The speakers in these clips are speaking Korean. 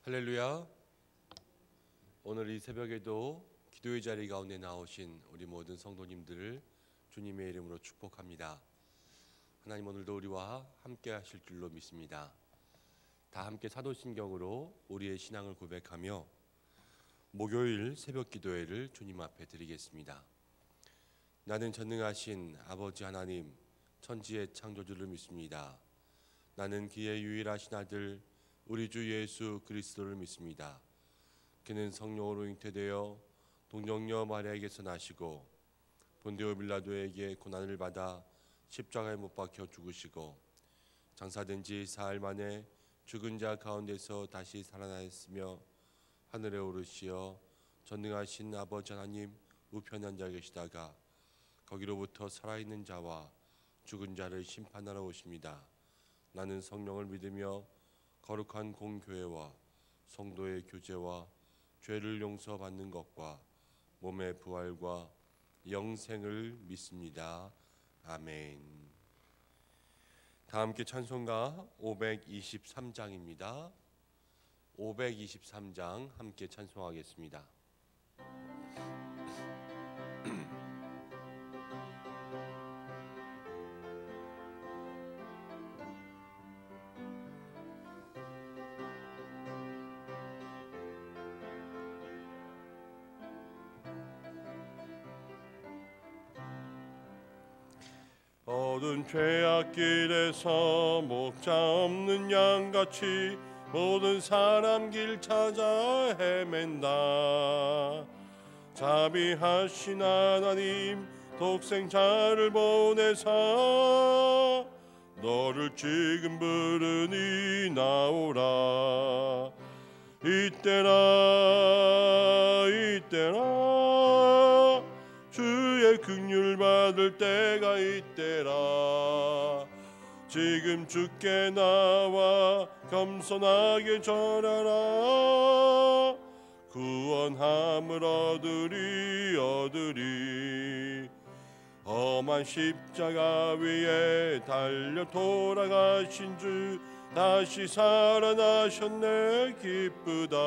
할렐루야. 오늘 이 새벽에도 기도의 자리 가운데 나오신 우리 모든 성도님들을 주님의 이름으로 축복합니다. 하나님 오늘도 우리와 함께 하실 줄로 믿습니다. 다 함께 사도신경으로 우리의 신앙을 고백하며 목요일 새벽 기도회를 주님 앞에 드리겠습니다. 나는 전능하신 아버지 하나님 천지의 창조주를 믿습니다. 나는 그의 유일하신 아들 우리 주 예수 그리스도를 믿습니다. 그는 성령으로 잉태되어 동정녀 마리아에게서 나시고 본디오 빌라도에게 고난을 받아 십자가에 못 박혀 죽으시고 장사된 지 사흘 만에 죽은 자 가운데서 다시 살아나셨으며 하늘에 오르시어 전능하신 아버지 하나님 우편에 앉아 계시다가 거기로부터 살아있는 자와 죽은 자를 심판하러 오십니다. 나는 성령을 믿으며 거룩한 공교회와 성도의 교제와 죄를 용서받는 것과 몸의 부활과 영생을 믿습니다. 아멘. 다 함께 찬송가 523장입니다. 523장 함께 찬송하겠습니다. 어두운 죄악길에서 목자 없는 양같이 모든 사람 길 찾아 헤맨다. 자비하신 하나님 독생자를 보내사 너를 지금 부르니 나오라. 이때라 주의 긍휼 받을 때가 이때라. 지금 주께 나와 겸손하게 절하라. 구원함을 얻으리. 험한 십자가 위에 달려 돌아가신 주 다시 살아나셨네 기쁘다.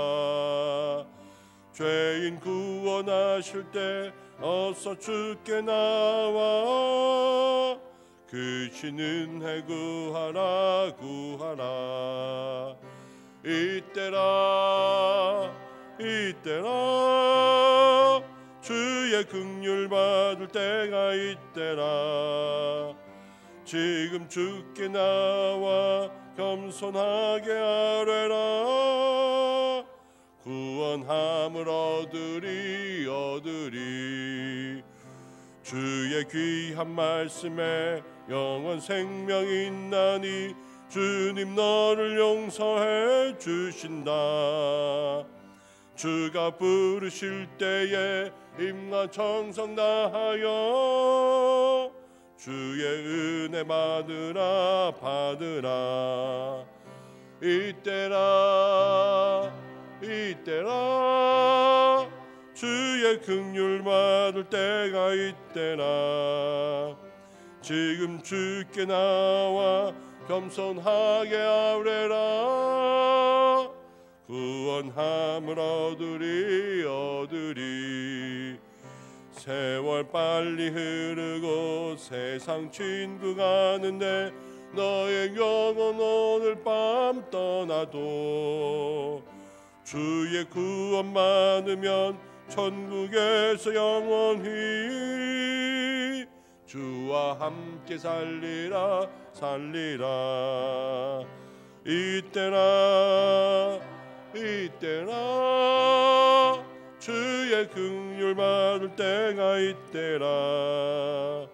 죄인 구원하실 때 어서 주께 나와 그 신은 구하라. 이때라 주의 긍휼 받을 때가 이때라. 지금 주께 나와 겸손하게 아뢰라. 구원함을 얻으리. 주의 귀한 말씀에 영원 생명이 있나니 주님 너를 용서해 주신다. 주가 부르실 때에 힘과 정성 다하여 주의 은혜 받으라. 이때라 주의 긍휼 받을 때가 이때라. 지금 주께 나와 겸손하게 아뢰라. 구원함을 얻으리. 세월 빨리 흐르고 세상 진구 가는데 너의 영혼 오늘 밤 떠나도 주의 구원 받으면 천국에서 영원히 주와 함께 살리라. 이때라 주의 긍휼 받을 때가 이때라.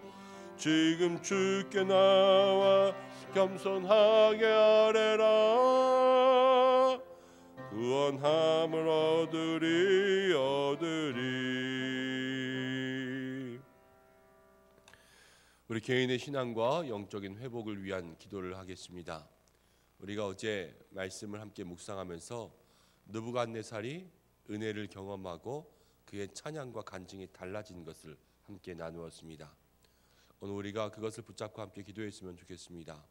지금 주께 나와 겸손하게 아뢰라. 구원함을 얻으리. 우리 개인의 신앙과 영적인 회복을 위한 기도를 하겠습니다. 우리가 어제 말씀을 함께 묵상하면서 느부갓네살이 은혜를 경험하고 그의 찬양과 간증이 달라진 것을 함께 나누었습니다. 오늘 우리가 그것을 붙잡고 함께 기도했으면 좋겠습니다.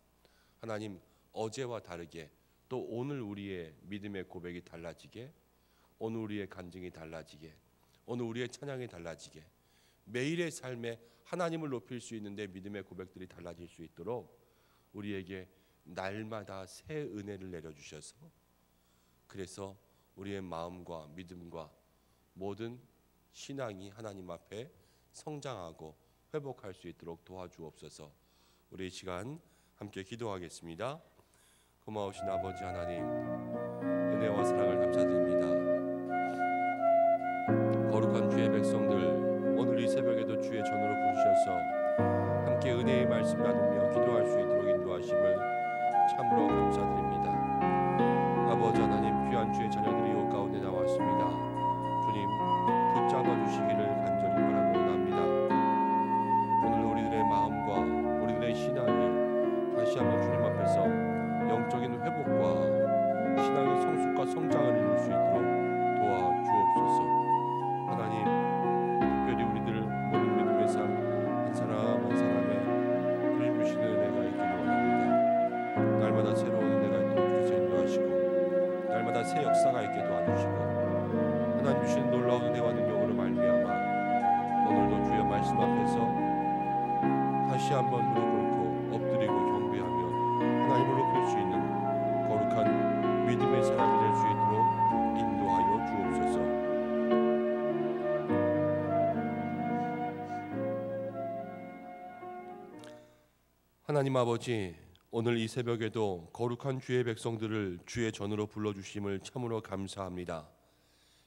하나님, 어제와 다르게 또 또 오늘 우리의 믿음의 고백이 달라지게, 오늘 우리의 간증이 달라지게, 오늘 우리의 찬양이 달라지게, 매일의 삶에 하나님을 높일 수 있는데 믿음의 고백들이 달라질 수 있도록 우리에게 날마다 새 은혜를 내려주셔서, 그래서 우리의 마음과 믿음과 모든 신앙이 하나님 앞에 성장하고 회복할 수 있도록 도와주옵소서. 우리 이 시간 함께 기도하겠습니다. 고마우신 아버지 하나님, 은혜와 사랑을 감사드립니다. 거룩한 주의 백성들, 오늘 이 새벽에도 주의 전으로 부르셔서 함께 은혜의 말씀 나누며 기도할 수 있도록 인도하심을 참으로 감사드립니다. 아버지 하나님, 귀한 주의 자녀들이 이 가운데 나왔습니다. 주님, 붙잡아 주시기를 간절히 바라고 원합니다. 오늘 우리들의 마음과 우리들의 신앙이 다시 한번 주님 앞에서 영적인 회복과 신앙의 성숙과 성장을 이룰 수 있도록 도와주옵소서. 하나님, 특별히 우리들 모든 믿음의 삶 한 사람 한 사람의 그림 주시는 은혜가 있기를 원합니다. 날마다 새로운 은혜가 있도록 주께서 인도하시고, 날마다 새 역사가 있게 도와주시고, 하나님 주시는 놀라운 은혜와 능력으로 말미암아 오늘도 주의 말씀 앞에서 다시 한번 무릎 꿇고 엎드리고 경배하며 하나님을 높일 수 있는 거룩한 믿음의 사람이 될 수 있도록 인도하여 주옵소서. 하나님 아버지, 오늘 이 새벽에도 거룩한 주의 백성들을 주의 전으로 불러주심을 참으로 감사합니다.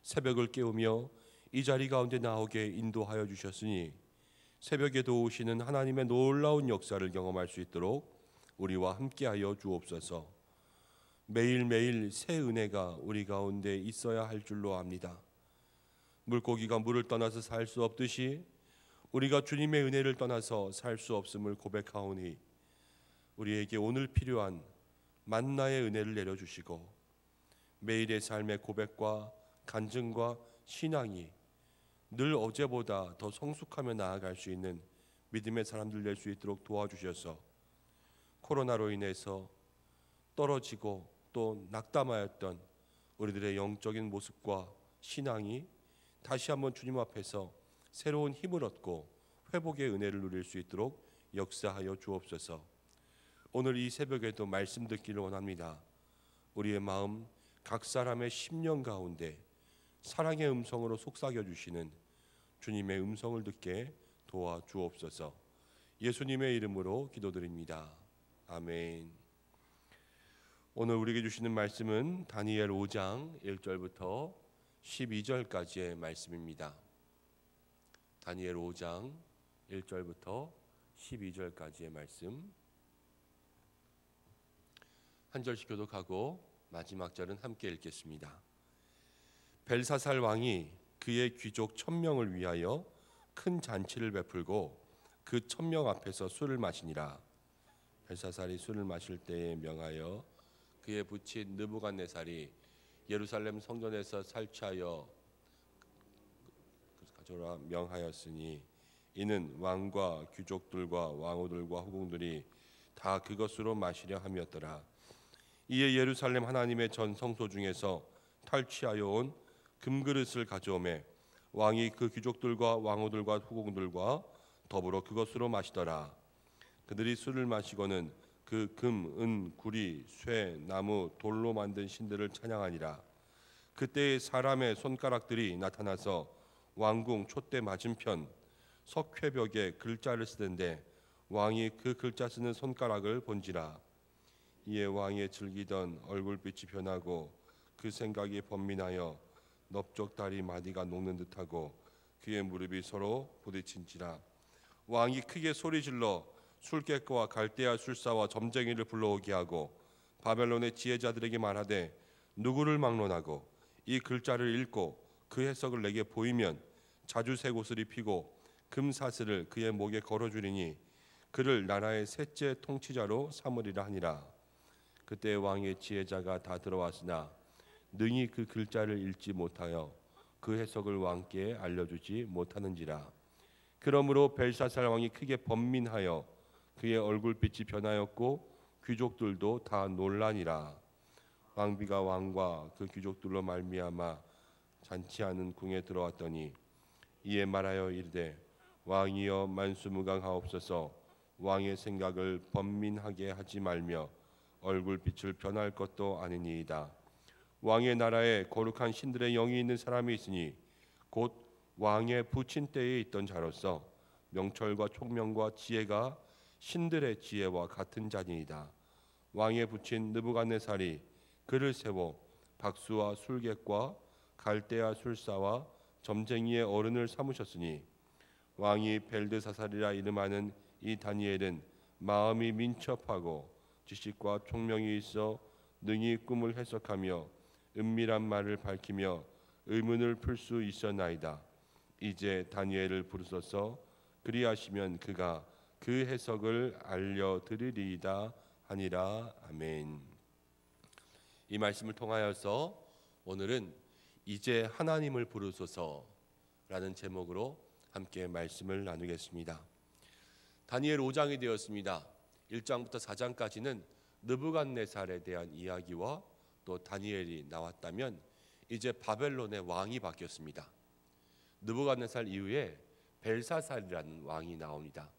새벽을 깨우며 이 자리 가운데 나오게 인도하여 주셨으니 새벽에도 오시는 하나님의 놀라운 역사를 경험할 수 있도록 우리와 함께하여 주옵소서. 매일매일 새 은혜가 우리 가운데 있어야 할 줄로 압니다. 물고기가 물을 떠나서 살 수 없듯이 우리가 주님의 은혜를 떠나서 살 수 없음을 고백하오니, 우리에게 오늘 필요한 만나의 은혜를 내려주시고 매일의 삶의 고백과 간증과 신앙이 늘 어제보다 더 성숙하며 나아갈 수 있는 믿음의 사람들 될 수 있도록 도와주셔서, 코로나로 인해서 떨어지고 또 낙담하였던 우리들의 영적인 모습과 신앙이 다시 한번 주님 앞에서 새로운 힘을 얻고 회복의 은혜를 누릴 수 있도록 역사하여 주옵소서. 오늘 이 새벽에도 말씀 듣기를 원합니다. 우리의 마음, 각 사람의 심령 가운데 사랑의 음성으로 속삭여 주시는 주님의 음성을 듣게 도와주옵소서. 예수님의 이름으로 기도드립니다. 아멘. 오늘 우리에게 주시는 말씀은 다니엘 5장 1절부터 12절까지의 말씀입니다. 다니엘 5장 1절부터 12절까지의 말씀, 한 절씩 교독하고 마지막 절은 함께 읽겠습니다. 벨사살 왕이 그의 귀족 1000명을 위하여 큰 잔치를 베풀고 그 1000명 앞에서 술을 마시니라. 벨사살이 술을 마실 때에 명하여 그의 부친 느부갓네살이 예루살렘 성전에서 살취하여 가져라 명하였으니, 이는 왕과 귀족들과 왕후들과 후궁들이 다 그것으로 마시려 함이었더라. 이에 예루살렘 하나님의 전 성소 중에서 탈취하여 온 금그릇을 가져오매 왕이 그 귀족들과 왕후들과 후궁들과 더불어 그것으로 마시더라. 그들이 술을 마시고는 그 금, 은, 구리, 쇠, 나무, 돌로 만든 신들을 찬양하니라. 그때 사람의 손가락들이 나타나서 왕궁 촛대 맞은편 석회벽에 글자를 쓰던데 왕이 그 글자 쓰는 손가락을 본지라. 이에 왕의 즐기던 얼굴빛이 변하고 그 생각이 번민하여 넓적다리 마디가 녹는 듯하고 그의 무릎이 서로 부딪힌지라. 왕이 크게 소리질러 술객과 갈대아 술사와 점쟁이를 불러오게 하고 바벨론의 지혜자들에게 말하되, 누구를 막론하고 이 글자를 읽고 그 해석을 내게 보이면 자주색 옷을 입히고 금사슬을 그의 목에 걸어주리니 그를 나라의 셋째 통치자로 삼으리라 하니라. 그때 왕의 지혜자가 다 들어왔으나 능히 그 글자를 읽지 못하여 그 해석을 왕께 알려주지 못하는지라. 그러므로 벨사살 왕이 크게 번민하여 그의 얼굴빛이 변하였고 귀족들도 다 놀라니라. 왕비가 왕과 그 귀족들로 말미암아 잔치하는 궁에 들어왔더니 이에 말하여 이르되 왕이여 만수무강하옵소서. 왕의 생각을 번민하게 하지 말며 얼굴빛을 변할 것도 아니니이다. 왕의 나라에 거룩한 신들의 영이 있는 사람이 있으니 곧 왕의 부친 때에 있던 자로서 명철과 총명과 지혜가 신들의 지혜와 같은 자니이다. 왕의 부친 느부갓네살이 그를 세워 박수와 술객과 갈대아 술사와 점쟁이의 어른을 삼으셨으니 왕이 벨드사살이라 이름하는 이 다니엘은 마음이 민첩하고 지식과 총명이 있어 능히 꿈을 해석하며 은밀한 말을 밝히며 의문을 풀 수 있었나이다. 이제 다니엘을 부르소서. 그리하시면 그가 그 해석을 알려드리리이다 하니라. 아멘. 이 말씀을 통하여서 오늘은 이제 하나님을 부르소서라는 제목으로 함께 말씀을 나누겠습니다. 다니엘 5장이 되었습니다. 1장부터 4장까지는 느부갓네살에 대한 이야기와 또 다니엘이 나왔다면 이제 바벨론의 왕이 바뀌었습니다. 느부갓네살 이후에 벨사살이라는 왕이 나옵니다.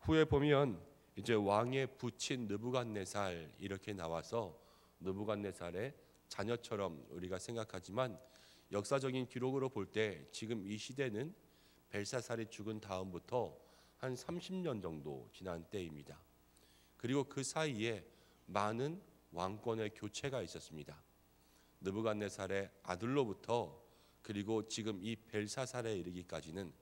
후에 보면 이제 왕의 부친 느부갓네살 이렇게 나와서 느부갓네살의 자녀처럼 우리가 생각하지만 역사적인 기록으로 볼 때 지금 이 시대는 벨사살이 죽은 다음부터 한 30년 정도 지난 때입니다. 그리고 그 사이에 많은 왕권의 교체가 있었습니다. 느부갓네살의 아들로부터 그리고 지금 이 벨사살에 이르기까지는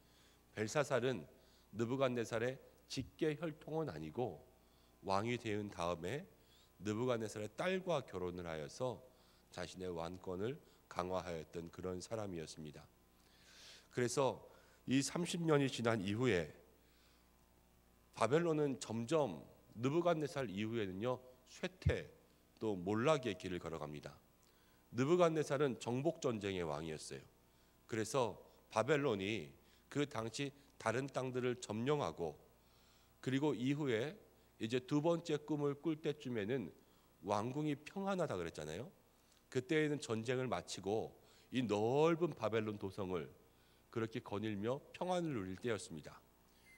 벨사살은 느부갓네살의 직계 혈통은 아니고 왕이 되은 다음에 느부갓네살의 딸과 결혼을 하여서 자신의 왕권을 강화하였던 그런 사람이었습니다. 그래서 이 30년이 지난 이후에 바벨론은 점점 느부갓네살 이후에는요 쇠퇴 또 몰락의 길을 걸어갑니다. 느부갓네살은 정복 전쟁의 왕이었어요. 그래서 바벨론이 그 당시 다른 땅들을 점령하고 그리고 이후에 이제 두 번째 꿈을 꿀 때쯤에는 왕궁이 평안하다 그랬잖아요. 그때에는 전쟁을 마치고 이 넓은 바벨론 도성을 그렇게 거닐며 평안을 누릴 때였습니다.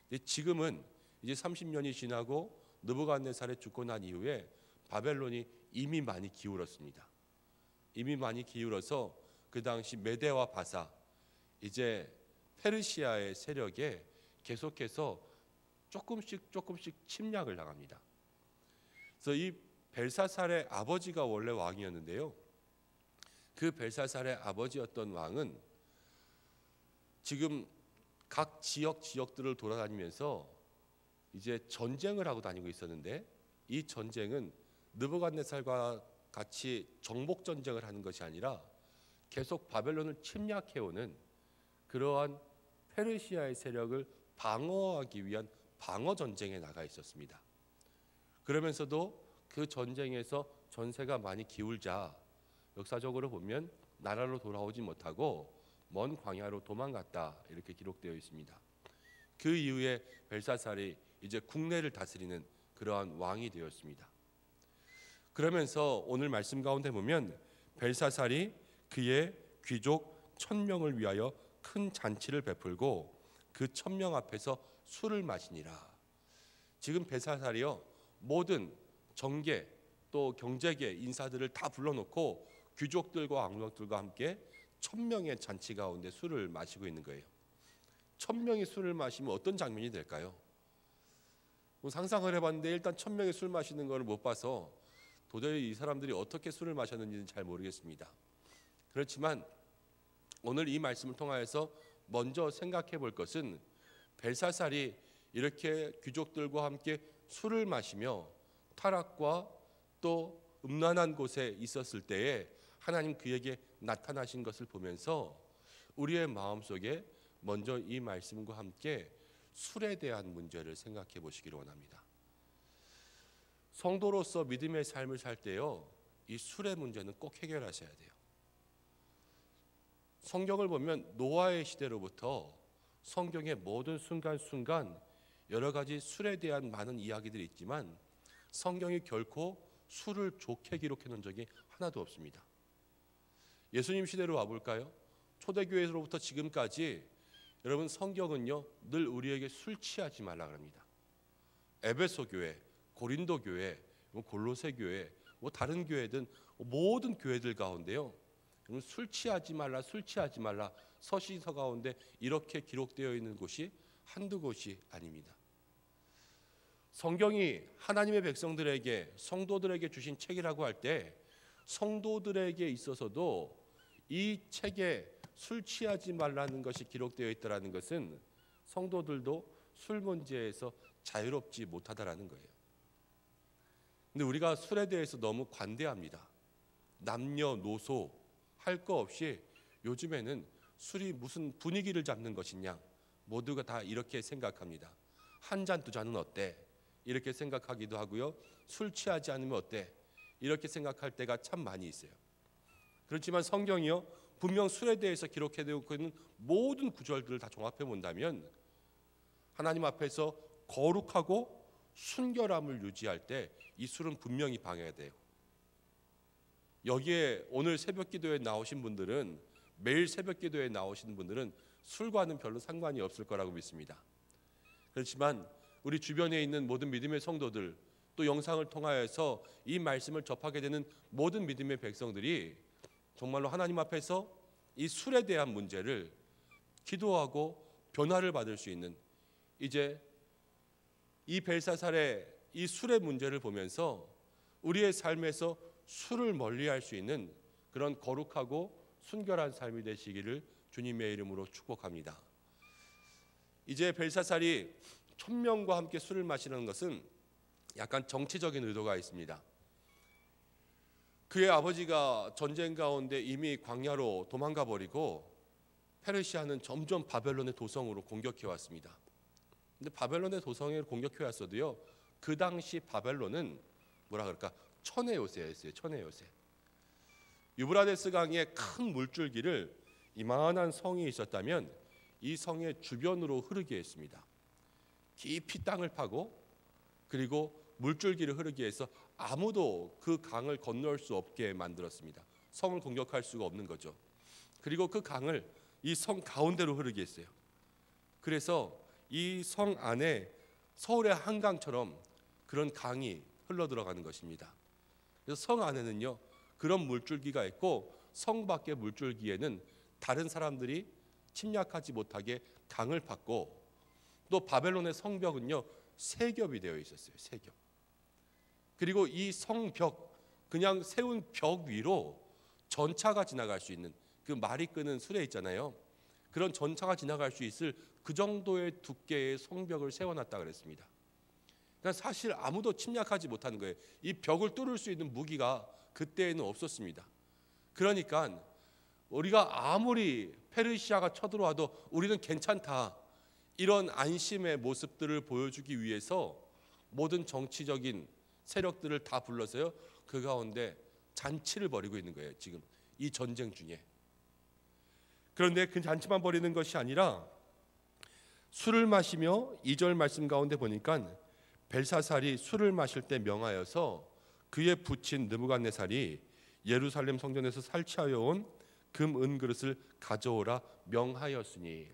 근데 지금은 이제 30년이 지나고 느부갓네살이 죽고 난 이후에 바벨론이 이미 많이 기울었습니다. 이미 많이 기울어서 그 당시 메대와 바사 이제 페르시아의 세력에 계속해서 조금씩 침략을 당합니다. 그래서 이 벨사살의 아버지가 원래 왕이었는데요. 그 벨사살의 아버지였던 왕은 지금 각 지역들을 돌아다니면서 이제 전쟁을 하고 다니고 있었는데 이 전쟁은 느부갓네살과 같이 정복 전쟁을 하는 것이 아니라 계속 바벨론을 침략해오는 그러한 페르시아의 세력을 방어하기 위한 방어 전쟁에 나가 있었습니다. 그러면서도 그 전쟁에서 전세가 많이 기울자 역사적으로 보면 나라로 돌아오지 못하고 먼 광야로 도망갔다 이렇게 기록되어 있습니다. 그 이후에 벨사살이 이제 국내를 다스리는 그러한 왕이 되었습니다. 그러면서 오늘 말씀 가운데 보면 벨사살이 그의 귀족 1000명을 위하여 큰 잔치를 베풀고 그 1000명 앞에서 술을 마시니라. 지금 벨사살이요 모든 정계 또 경제계 인사들을 다 불러놓고 귀족들과 왕족들과 함께 1000명의 잔치 가운데 술을 마시고 있는 거예요. 1000명이 술을 마시면 어떤 장면이 될까요? 상상을 해봤는데 일단 1000명이 술 마시는 걸 못 봐서 도저히 이 사람들이 어떻게 술을 마셨는지는 잘 모르겠습니다. 그렇지만 오늘 이 말씀을 통하여서 먼저 생각해 볼 것은 벨사살이 이렇게 귀족들과 함께 술을 마시며 타락과 또 음란한 곳에 있었을 때에 하나님 그에게 나타나신 것을 보면서 우리의 마음속에 먼저 이 말씀과 함께 술에 대한 문제를 생각해 보시기를 원합니다. 성도로서 믿음의 삶을 살 때요, 이 술의 문제는 꼭 해결하셔야 돼요. 성경을 보면 노아의 시대로부터 성경의 모든 순간순간 여러 가지 술에 대한 많은 이야기들이 있지만 성경이 결코 술을 좋게 기록해 놓은 적이 하나도 없습니다. 예수님 시대로 와볼까요? 초대교회로부터 지금까지 여러분 성경은요 늘 우리에게 술 취하지 말라 그럽니다. 에베소 교회, 고린도 교회, 골로새 교회, 다른 교회든 모든 교회들 가운데요 술 취하지 말라, 술 취하지 말라 서신서 가운데 이렇게 기록되어 있는 곳이 한두 곳이 아닙니다. 성경이 하나님의 백성들에게 성도들에게 주신 책이라고 할 때 성도들에게 있어서도 이 책에 술 취하지 말라는 것이 기록되어 있다는 것은 성도들도 술 문제에서 자유롭지 못하다라는 거예요. 근데 우리가 술에 대해서 너무 관대합니다. 남녀노소 할 거 없이 요즘에는 술이 무슨 분위기를 잡는 것이냐 모두가 다 이렇게 생각합니다. 한 잔 두 잔은 어때? 이렇게 생각하기도 하고요. 술 취하지 않으면 어때? 이렇게 생각할 때가 참 많이 있어요. 그렇지만 성경이요 분명 술에 대해서 기록해되어 있는 모든 구절들을 다 종합해 본다면 하나님 앞에서 거룩하고 순결함을 유지할 때 이 술은 분명히 방해가 돼요. 여기에 오늘 새벽 기도에 나오신 분들은 매일 새벽 기도에 나오시는 분들은 술과는 별로 상관이 없을 거라고 믿습니다. 그렇지만 우리 주변에 있는 모든 믿음의 성도들 또 영상을 통하여서 이 말씀을 접하게 되는 모든 믿음의 백성들이 정말로 하나님 앞에서 이 술에 대한 문제를 기도하고 변화를 받을 수 있는 이제 이 벨사살의 이 술의 문제를 보면서 우리의 삶에서 술을 멀리할 수 있는 그런 거룩하고 순결한 삶이 되시기를 주님의 이름으로 축복합니다. 이제 벨사살이 천명과 함께 술을 마시는 것은 약간 정치적인 의도가 있습니다. 그의 아버지가 전쟁 가운데 이미 광야로 도망가 버리고 페르시아는 점점 바벨론의 도성으로 공격해 왔습니다. 근데 바벨론의 도성을 공격해 왔어도요 그 당시 바벨론은 뭐라 그럴까 천의 요새였어요. 천의 요새. 유브라데스 강의 큰 물줄기를 이만한 성이 있었다면 이 성의 주변으로 흐르게 했습니다. 깊이 땅을 파고 그리고 물줄기를 흐르게 해서 아무도 그 강을 건널 수 없게 만들었습니다. 성을 공격할 수가 없는 거죠. 그리고 그 강을 이 성 가운데로 흐르게 했어요. 그래서 이 성 안에 서울의 한강처럼 그런 강이 흘러 들어가는 것입니다. 그래서 성 안에는요 그런 물줄기가 있고 성 밖의 물줄기에는 다른 사람들이 침략하지 못하게 강을 팠고 또 바벨론의 성벽은요 세 겹이 되어 있었어요. 세 겹. 그리고 이 성벽 그냥 세운 벽 위로 전차가 지나갈 수 있는 그 말이 끄는 수레 있잖아요. 그런 전차가 지나갈 수 있을 그 정도의 두께의 성벽을 세워놨다 그랬습니다. 그러니까 사실 아무도 침략하지 못하는 거예요. 이 벽을 뚫을 수 있는 무기가 그때에는 없었습니다. 그러니까 우리가 아무리 페르시아가 쳐들어와도 우리는 괜찮다. 이런 안심의 모습들을 보여주기 위해서 모든 정치적인 세력들을 다 불러서요. 그 가운데 잔치를 벌이고 있는 거예요. 지금 이 전쟁 중에. 그런데 그 잔치만 벌이는 것이 아니라 술을 마시며 2절 말씀 가운데 보니까 벨사살이 술을 마실 때 명하여서 그의 부친 느부갓네살이 예루살렘 성전에서 살취하여 온 금 은그릇을 가져오라 명하였으니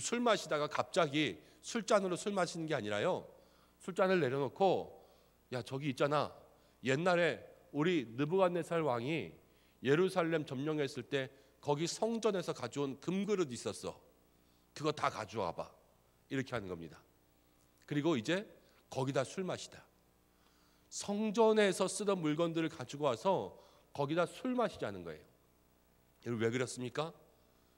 술 마시다가 갑자기 술잔으로 술 마시는 게 아니라요. 술잔을 내려놓고 야 저기 있잖아. 옛날에 우리 느부갓네살 왕이 예루살렘 점령했을 때 거기 성전에서 가져온 금그릇 있었어. 그거 다 가져와 봐. 이렇게 하는 겁니다. 그리고 이제 거기다 술 마시다. 성전에서 쓰던 물건들을 가지고 와서 거기다 술 마시자는 거예요. 여러분 왜 그렇습니까?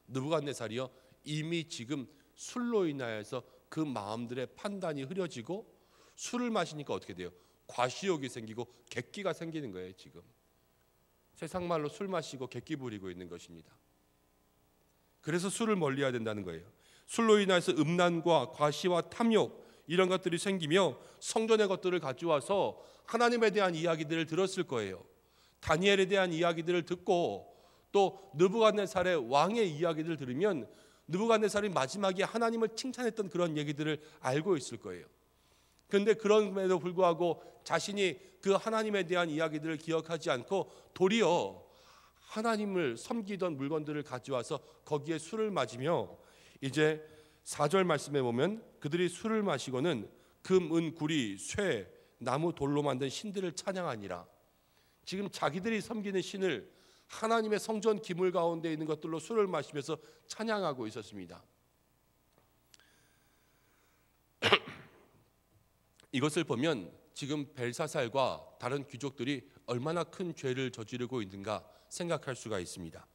느부갓네살이요 이미 지금 술로 인하여서 그 마음들의 판단이 흐려지고 술을 마시니까 어떻게 돼요? 과시욕이 생기고 객기가 생기는 거예요. 지금 세상 말로 술 마시고 객기 부리고 있는 것입니다. 그래서 술을 멀리해야 된다는 거예요. 술로 인해서 음란과 과시와 탐욕 이런 것들이 생기며 성전의 것들을 가져와서 하나님에 대한 이야기들을 들었을 거예요. 다니엘에 대한 이야기들을 듣고 또 느부갓네살의 왕의 이야기들을 들으면 느부갓네살이 마지막에 하나님을 칭찬했던 그런 얘기들을 알고 있을 거예요. 그런데 그럼에도 불구하고 자신이 그 하나님에 대한 이야기들을 기억하지 않고 도리어 하나님을 섬기던 물건들을 가져와서 거기에 술을 마시며, 이제 4절 말씀에 보면 그들이 술을 마시고는 금, 은, 구리, 쇠, 나무, 돌로 만든 신들을 찬양하니라. 지금 자기들이 섬기는 신을 하나님의 성전 기물 가운데 있는 것들로 술을 마시면서 찬양하고 있었습니다. 이것을 보면 지금 벨사살과 다른 귀족들이 얼마나 큰 죄를 저지르고 있는가 생각할 수가 있습니다.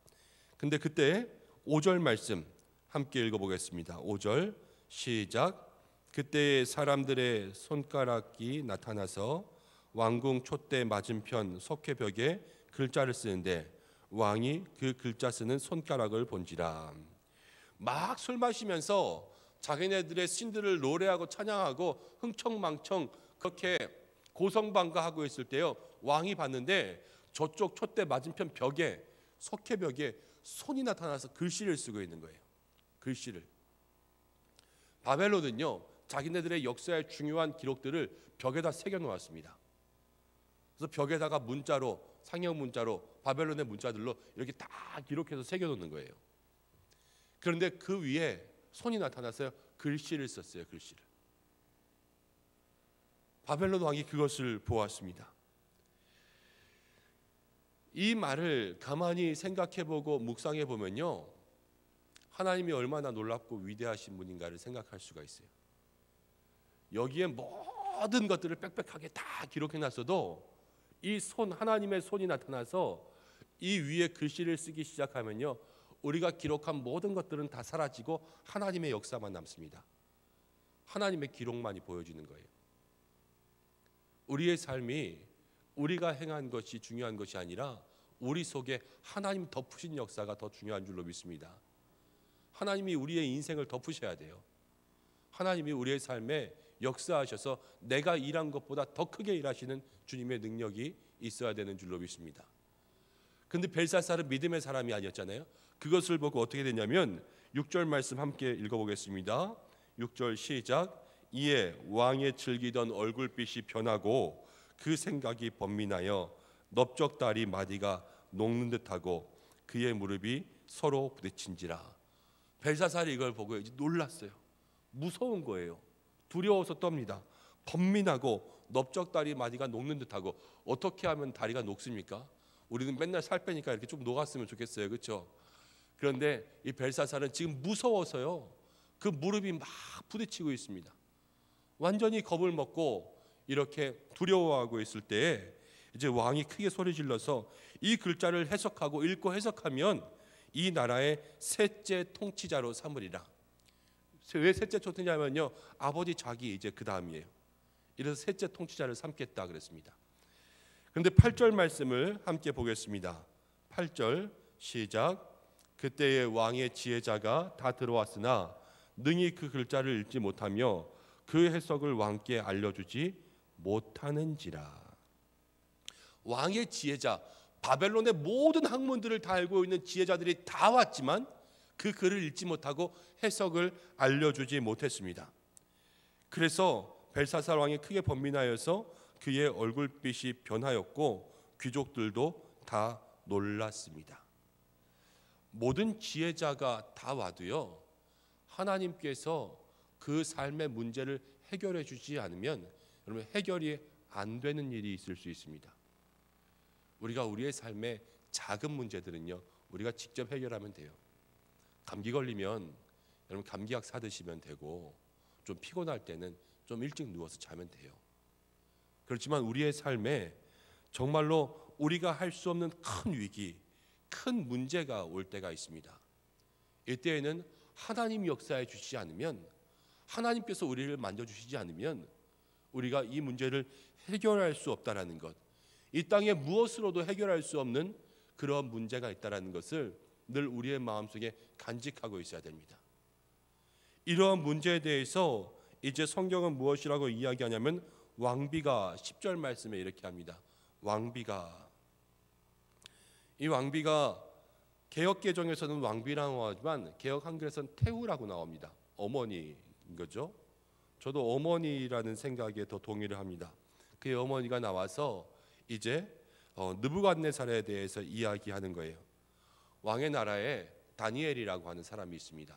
근데 그때 5절 말씀 함께 읽어보겠습니다. 5절 시작. 그때 사람들의 손가락이 나타나서 왕궁 촛대 맞은편 석회벽에 글자를 쓰는데 왕이 그 글자 쓰는 손가락을 본지라. 막 술 마시면서 자기네들의 신들을 노래하고 찬양하고 흥청망청 그렇게 고성방가하고 있을 때요, 왕이 봤는데 저쪽 촛대 맞은편 벽에, 석회벽에 손이 나타나서 글씨를 쓰고 있는 거예요. 글씨를. 바벨론은요, 자기네들의 역사의 중요한 기록들을 벽에다 새겨 놓았습니다. 그래서 벽에다가 문자로, 상형 문자로, 바벨론의 문자들로 이렇게 다 기록해서 새겨 놓는 거예요. 그런데 그 위에 손이 나타나서요, 글씨를 썼어요. 글씨를. 바벨론 왕이 그것을 보았습니다. 이 말을 가만히 생각해보고 묵상해보면요, 하나님이 얼마나 놀랍고 위대하신 분인가를 생각할 수가 있어요. 여기에 모든 것들을 빽빽하게 다 기록해놨어도 이 손, 하나님의 손이 나타나서 이 위에 글씨를 쓰기 시작하면요, 우리가 기록한 모든 것들은 다 사라지고 하나님의 역사만 남습니다. 하나님의 기록만이 보여지는 거예요. 우리의 삶이 우리가 행한 것이 중요한 것이 아니라 우리 속에 하나님 덮으신 역사가 더 중요한 줄로 믿습니다. 하나님이 우리의 인생을 덮으셔야 돼요. 하나님이 우리의 삶에 역사하셔서 내가 일한 것보다 더 크게 일하시는 주님의 능력이 있어야 되는 줄로 믿습니다. 근데 벨사살은 믿음의 사람이 아니었잖아요. 그것을 보고 어떻게 되냐면 6절 말씀 함께 읽어보겠습니다. 6절 시작. 이에 왕의 즐기던 얼굴빛이 변하고 그 생각이 번민하여 넓적다리 마디가 녹는 듯하고 그의 무릎이 서로 부딪힌지라. 벨사살이 이걸 보고 이제 놀랐어요. 무서운 거예요. 두려워서 떱니다. 번민하고 넓적다리 마디가 녹는 듯하고. 어떻게 하면 다리가 녹습니까? 우리는 맨날 살 빼니까 이렇게 좀 녹았으면 좋겠어요, 그렇죠? 그런데 이 벨사살은 지금 무서워서요, 그 무릎이 막 부딪히고 있습니다. 완전히 겁을 먹고 이렇게 두려워하고 있을 때에 이제 왕이 크게 소리 질러서 이 글자를 해석하고 읽고 해석하면 이 나라의 셋째 통치자로 삼으리라. 왜 셋째 통치자면요, 아버지 자기 이제 그 다음이에요. 이래서 셋째 통치자를 삼겠다 그랬습니다. 그런데 8절 말씀을 함께 보겠습니다. 8절 시작. 그때의 왕의 지혜자가 다 들어왔으나 능히 그 글자를 읽지 못하며 그 해석을 왕께 알려주지 못하는지라. 왕의 지혜자, 바벨론의 모든 학문들을 다 알고 있는 지혜자들이 다 왔지만 그 글을 읽지 못하고 해석을 알려주지 못했습니다. 그래서 벨사살 왕이 크게 번민하여서 그의 얼굴빛이 변하였고 귀족들도 다 놀랐습니다. 모든 지혜자가 다 와도요, 하나님께서 그 삶의 문제를 해결해 주지 않으면 여러분 해결이 안 되는 일이 있을 수 있습니다. 우리가 우리의 삶의 작은 문제들은요, 우리가 직접 해결하면 돼요. 감기 걸리면 여러분 감기약 사 드시면 되고, 좀 피곤할 때는 좀 일찍 누워서 자면 돼요. 그렇지만 우리의 삶에 정말로 우리가 할 수 없는 큰 위기, 큰 문제가 올 때가 있습니다. 이때에는 하나님 역사해 주시지 않으면, 하나님께서 우리를 만져주시지 않으면 우리가 이 문제를 해결할 수 없다라는 것, 이 땅에 무엇으로도 해결할 수 없는 그런 문제가 있다라는 것을 늘 우리의 마음속에 간직하고 있어야 됩니다. 이러한 문제에 대해서 이제 성경은 무엇이라고 이야기하냐면 왕비가 10절 말씀에 이렇게 합니다. 왕비가, 이 왕비가 개역개정에서는 왕비라고 하지만 개역 한글에서는 태후라고 나옵니다. 어머니인 거죠. 저도 어머니라는 생각에 더 동의를 합니다. 그의 어머니가 나와서 이제 느부갓네살에 대해서 이야기하는 거예요. 왕의 나라에 다니엘이라고 하는 사람이 있습니다.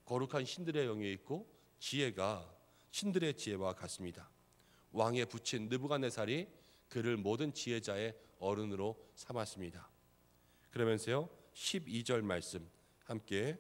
거룩한 신들의 영이 있고 지혜가 신들의 지혜와 같습니다. 왕의 부친 느부갓네살이 그를 모든 지혜자의 어른으로 삼았습니다. 그러면서요 12절 말씀 함께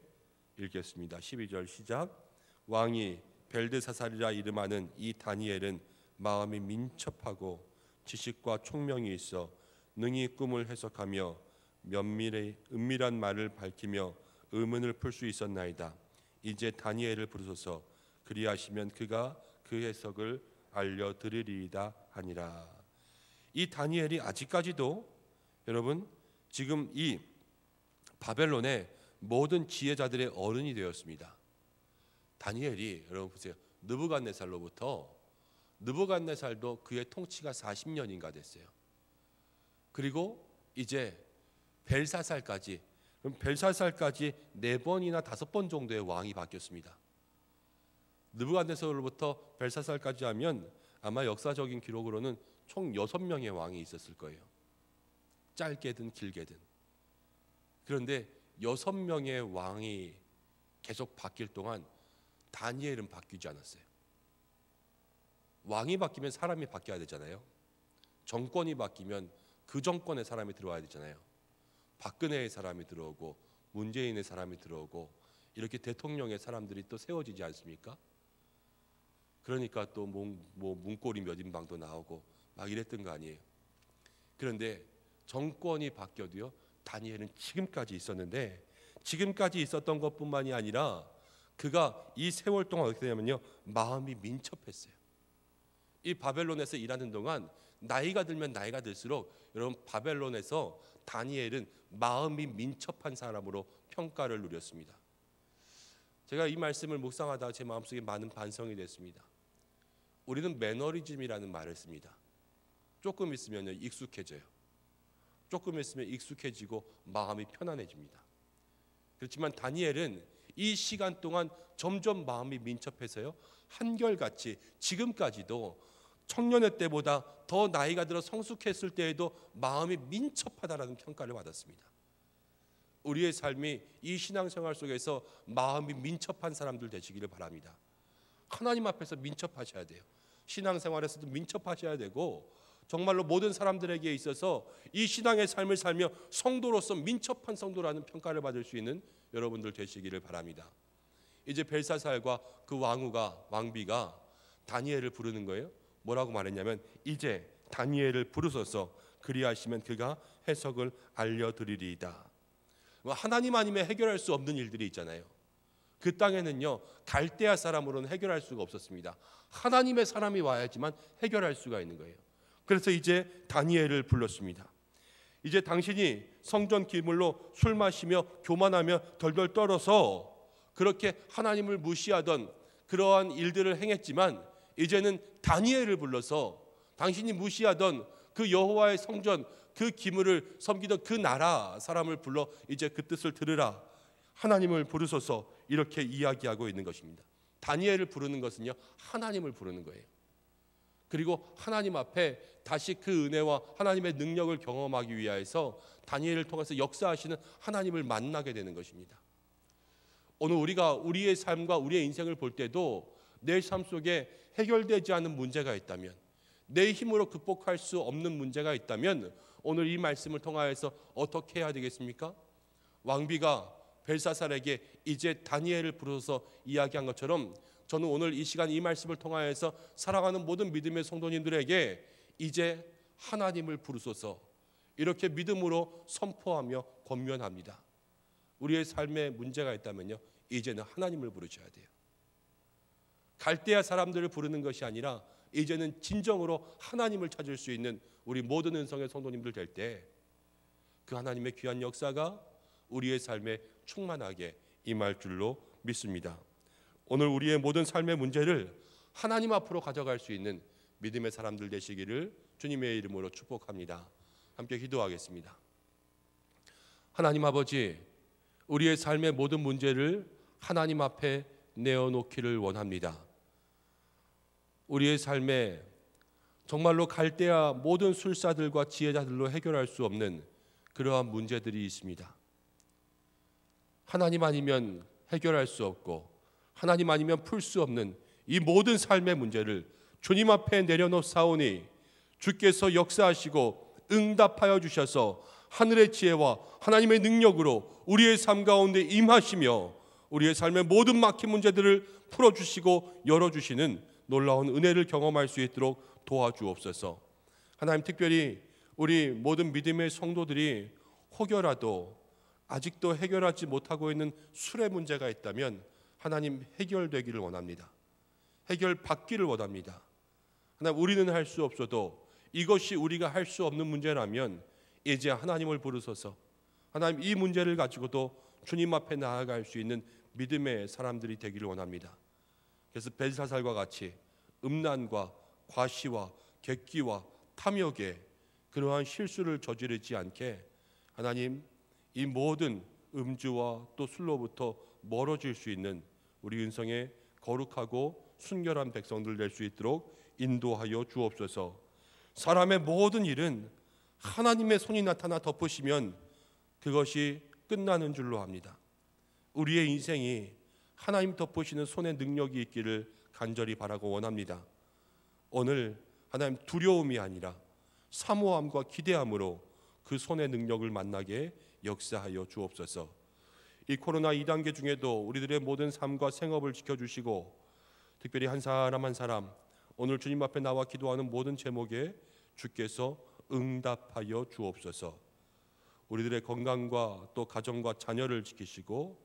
읽겠습니다. 12절 시작. 왕이 벨드사살이라 이름하는 이 다니엘은 마음이 민첩하고 지식과 총명이 있어 능히 꿈을 해석하며 은밀한 말을 밝히며 의문을 풀 수 있었나이다. 이제 다니엘을 부르소서. 그리하시면 그가 그 해석을 알려드리리이다 하니라. 이 다니엘이 아직까지도 여러분 지금 이 바벨론의 모든 지혜자들의 어른이 되었습니다. 다니엘이 여러분 보세요. 느부갓네살도 그의 통치가 40년인가 됐어요. 그리고 이제 벨사살까지 4번이나 5번 정도의 왕이 바뀌었습니다. 느부갓네살로부터 벨사살까지 하면 아마 역사적인 기록으로는 총 6명의 왕이 있었을 거예요. 짧게든 길게든. 그런데 6명의 왕이 계속 바뀔 동안 다니엘은 바뀌지 않았어요. 왕이 바뀌면 사람이 바뀌어야 되잖아요. 정권이 바뀌면 그 정권에 사람이 들어와야 되잖아요. 박근혜의 사람이 들어오고 문재인의 사람이 들어오고 이렇게 대통령의 사람들이 또 세워지지 않습니까? 그러니까 또 문고리 몇 인방도 나오고 막 이랬던 거 아니에요. 그런데 정권이 바뀌어도요 다니엘은 지금까지 있었는데 지금까지 있었던 것뿐만이 아니라 그가 이 세월 동안 어떻게 되냐면요 마음이 민첩했어요. 이 바벨론에서 일하는 동안 나이가 들면 나이가 들수록 여러분 바벨론에서 다니엘은 마음이 민첩한 사람으로 평가를 누렸습니다. 제가 이 말씀을 묵상하다가 제 마음속에 많은 반성이 됐습니다. 우리는 매너리즘이라는 말을 씁니다. 조금 있으면 익숙해져요. 조금 있으면 익숙해지고 마음이 편안해집니다. 그렇지만 다니엘은 이 시간 동안 점점 마음이 민첩해서요 한결같이 지금까지도 청년의 때보다 더 나이가 들어 성숙했을 때에도 마음이 민첩하다라는 평가를 받았습니다. 우리의 삶이 이 신앙생활 속에서 마음이 민첩한 사람들 되시기를 바랍니다. 하나님 앞에서 민첩하셔야 돼요. 신앙생활에서도 민첩하셔야 되고 정말로 모든 사람들에게 있어서 이 신앙의 삶을 살며 성도로서 민첩한 성도라는 평가를 받을 수 있는 여러분들 되시기를 바랍니다. 이제 벨사살과 그 왕비가 다니엘을 부르는 거예요. 뭐라고 말했냐면 이제 다니엘을 부르소서. 그리하시면 그가 해석을 알려드리리이다. 하나님 아니면 해결할 수 없는 일들이 있잖아요. 그 땅에는요 갈대아 사람으로는 해결할 수가 없었습니다. 하나님의 사람이 와야지만 해결할 수가 있는 거예요. 그래서 이제 다니엘을 불렀습니다. 이제 당신이 성전 기물로 술 마시며 교만하며 덜덜 떨어서 그렇게 하나님을 무시하던 그러한 일들을 행했지만 이제는 다니엘을 불러서 당신이 무시하던 그 여호와의 성전 그 기물을 섬기던 그 나라 사람을 불러 이제 그 뜻을 들으라. 하나님을 부르소서. 이렇게 이야기하고 있는 것입니다. 다니엘을 부르는 것은요 하나님을 부르는 거예요. 그리고 하나님 앞에 다시 그 은혜와 하나님의 능력을 경험하기 위해서 다니엘을 통해서 역사하시는 하나님을 만나게 되는 것입니다. 오늘 우리가 우리의 삶과 우리의 인생을 볼 때도 내 삶 속에 해결되지 않은 문제가 있다면, 내 힘으로 극복할 수 없는 문제가 있다면 오늘 이 말씀을 통하여서 어떻게 해야 되겠습니까? 왕비가 벨사살에게 이제 다니엘을 부르셔서 이야기한 것처럼 저는 오늘 이 시간 이 말씀을 통하여서 사랑하는 모든 믿음의 성도님들에게 이제 하나님을 부르소서 이렇게 믿음으로 선포하며 권면합니다. 우리의 삶에 문제가 있다면요 이제는 하나님을 부르셔야 돼요. 갈대아 사람들을 부르는 것이 아니라 이제는 진정으로 하나님을 찾을 수 있는 우리 모든 은성의 성도님들 될 때 그 하나님의 귀한 역사가 우리의 삶에 충만하게 임할 줄로 믿습니다. 오늘 우리의 모든 삶의 문제를 하나님 앞으로 가져갈 수 있는 믿음의 사람들 되시기를 주님의 이름으로 축복합니다. 함께 기도하겠습니다. 하나님 아버지, 우리의 삶의 모든 문제를 하나님 앞에 내어놓기를 원합니다. 우리의 삶에 정말로 갈대아 모든 술사들과 지혜자들로 해결할 수 없는 그러한 문제들이 있습니다. 하나님 아니면 해결할 수 없고 하나님 아니면 풀 수 없는 이 모든 삶의 문제를 주님 앞에 내려놓사오니 주께서 역사하시고 응답하여 주셔서 하늘의 지혜와 하나님의 능력으로 우리의 삶 가운데 임하시며 우리의 삶의 모든 막힌 문제들을 풀어주시고 열어주시는 놀라운 은혜를 경험할 수 있도록 도와주옵소서. 하나님, 특별히 우리 모든 믿음의 성도들이 혹여라도 아직도 해결하지 못하고 있는 술의 문제가 있다면 하나님, 해결되기를 원합니다. 해결받기를 원합니다. 하나님, 우리는 할 수 없어도 이것이 우리가 할 수 없는 문제라면 이제 하나님을 부르소서. 하나님, 이 문제를 가지고도 주님 앞에 나아갈 수 있는 믿음의 사람들이 되기를 원합니다. 그래서 벨사살과 같이 음란과 과시와 객기와 탐욕에 그러한 실수를 저지르지 않게 하나님, 이 모든 음주와 또 술로부터 멀어질 수 있는 우리 은성의 거룩하고 순결한 백성들 될 수 있도록 인도하여 주옵소서. 사람의 모든 일은 하나님의 손이 나타나 덮으시면 그것이 끝나는 줄로 합니다. 우리의 인생이 하나님 덮으시는 손의 능력이 있기를 간절히 바라고 원합니다. 오늘 하나님, 두려움이 아니라 사모함과 기대함으로 그 손의 능력을 만나게 역사하여 주옵소서. 이 코로나 2단계 중에도 우리들의 모든 삶과 생업을 지켜주시고 특별히 한 사람 한 사람 오늘 주님 앞에 나와 기도하는 모든 제목에 주께서 응답하여 주옵소서. 우리들의 건강과 또 가정과 자녀를 지키시고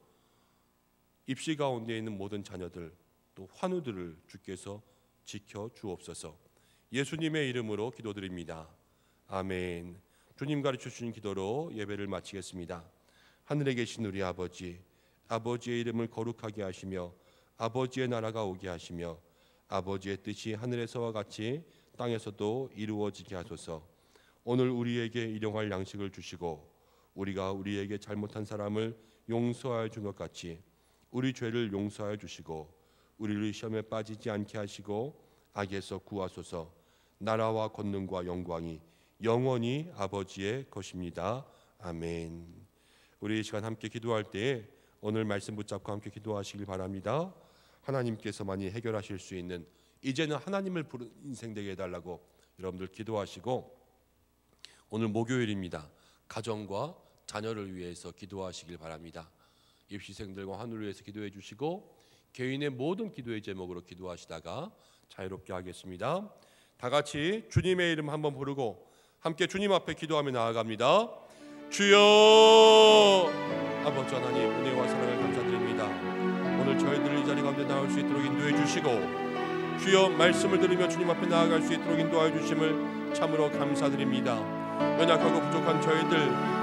입시 가운데 있는 모든 자녀들 또 환우들을 주께서 지켜 주옵소서. 예수님의 이름으로 기도드립니다. 아멘. 주님 가르쳐 주신 기도로 예배를 마치겠습니다. 하늘에 계신 우리 아버지, 아버지의 이름을 거룩하게 하시며 아버지의 나라가 오게 하시며 아버지의 뜻이 하늘에서와 같이 땅에서도 이루어지게 하소서. 오늘 우리에게 일용할 양식을 주시고 우리가 우리에게 잘못한 사람을 용서하여 준 것 같이 우리 죄를 용서하여 주시고 우리를 시험에 빠지지 않게 하시고 악에서 구하소서. 나라와 권능과 영광이 영원히 아버지의 것입니다. 아멘. 우리 이 시간 함께 기도할 때에 오늘 말씀 붙잡고 함께 기도하시길 바랍니다. 하나님께서만이 해결하실 수 있는 이제는 하나님을 부르는 인생 되게 해달라고 여러분들 기도하시고, 오늘 목요일입니다. 가정과 자녀를 위해서 기도하시길 바랍니다. 입시생들과 하늘을 위해서 기도해 주시고 개인의 모든 기도의 제목으로 기도하시다가 자유롭게 하겠습니다. 다 같이 주님의 이름 한번 부르고 함께 주님 앞에 기도하며 나아갑니다. 주여, 아버지 하나님, 은혜와 사랑을 감사드립니다. 오늘 저희들 이 자리 가운데 나올 수 있도록 인도해 주시고 주여, 말씀을 들으며 주님 앞에 나아갈 수 있도록 인도하여 주심을 참으로 감사드립니다. 연약하고 부족한 저희들,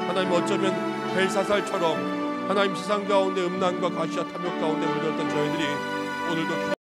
하나님 어쩌면 벨사살처럼 하나님 세상 가운데 음란과 과시와 탐욕 가운데 물들었던 저희들이 오늘도